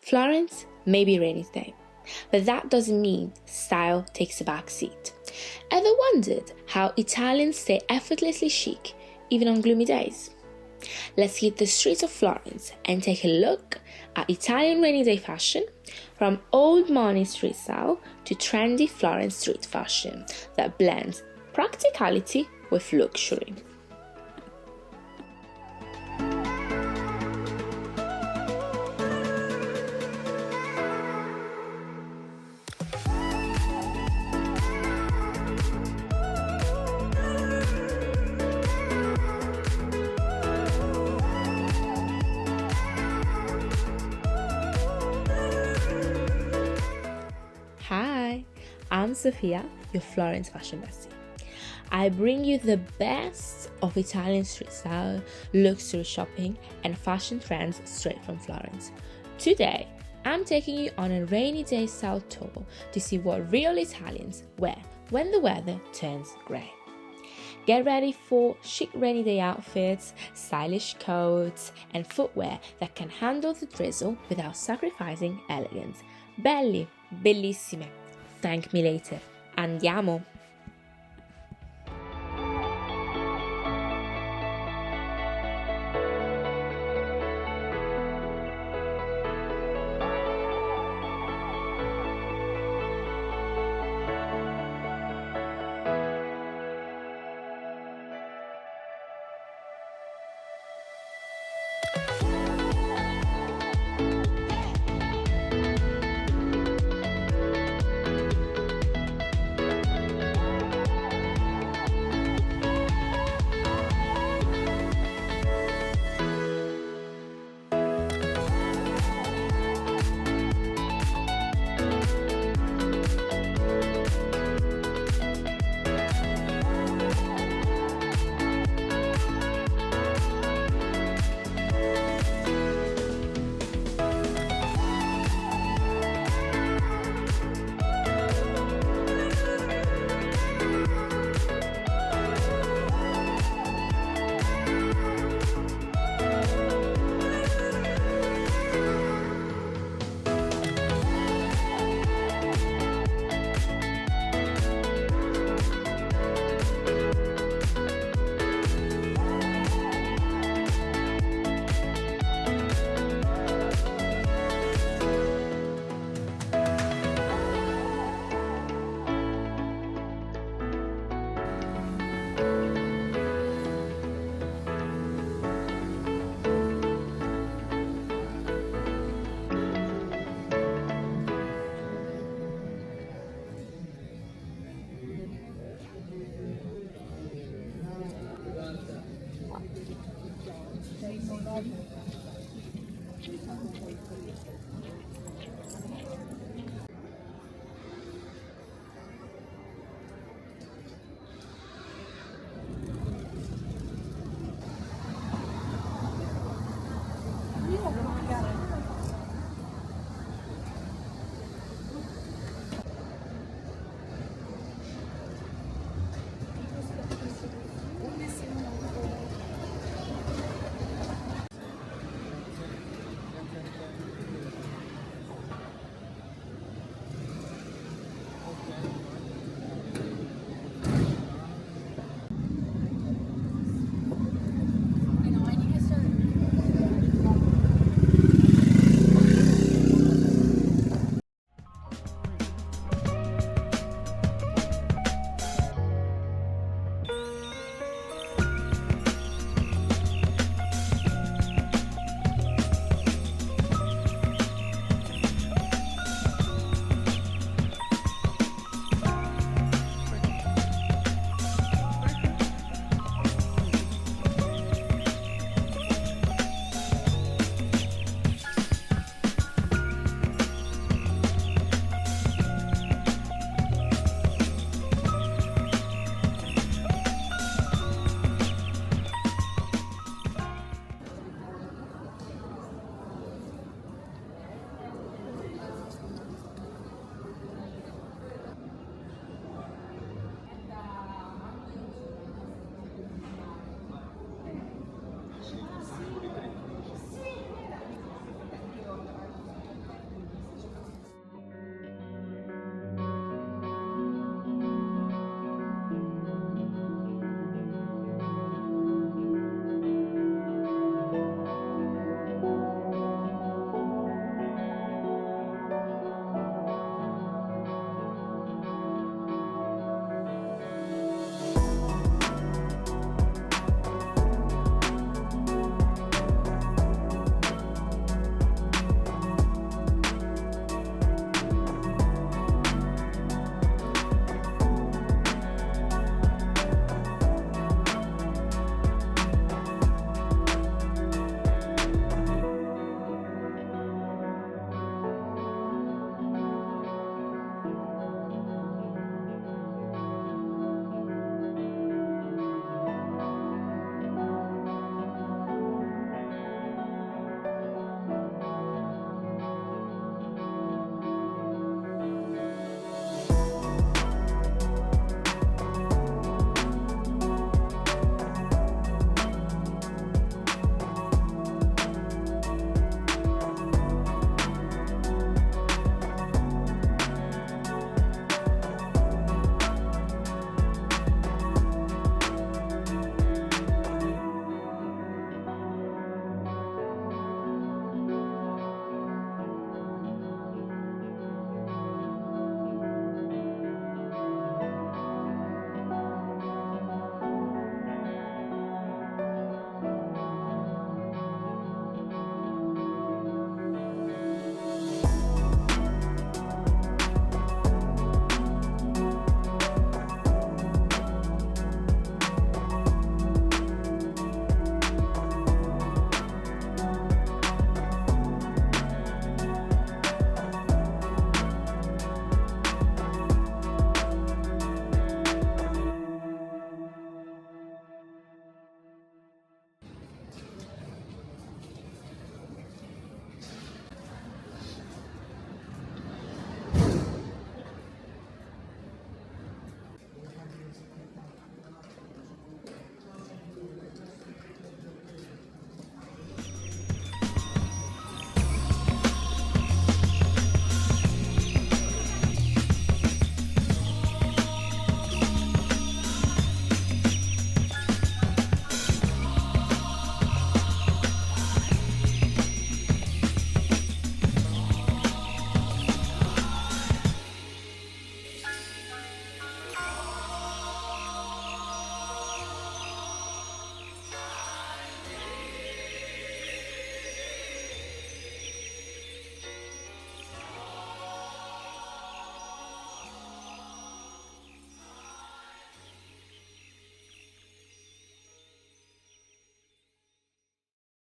Florence may be rainy today, but that doesn't mean style takes a back seat. Ever wondered how Italians stay effortlessly chic even on gloomy days? Let's hit the streets of Florence and take a look at Italian rainy day fashion, from old money street style to trendy Florence street fashion that blends practicality with luxury. Hi, I'm Sophia, your Florence fashion bestie. I bring you the best of Italian street style, luxury shopping, and fashion trends straight from Florence. Today, I'm taking you on a rainy day style tour to see what real Italians wear when the weather turns grey. Get ready for chic rainy day outfits, stylish coats, and footwear that can handle the drizzle without sacrificing elegance. Belli, bellissime. Thank me later. Andiamo!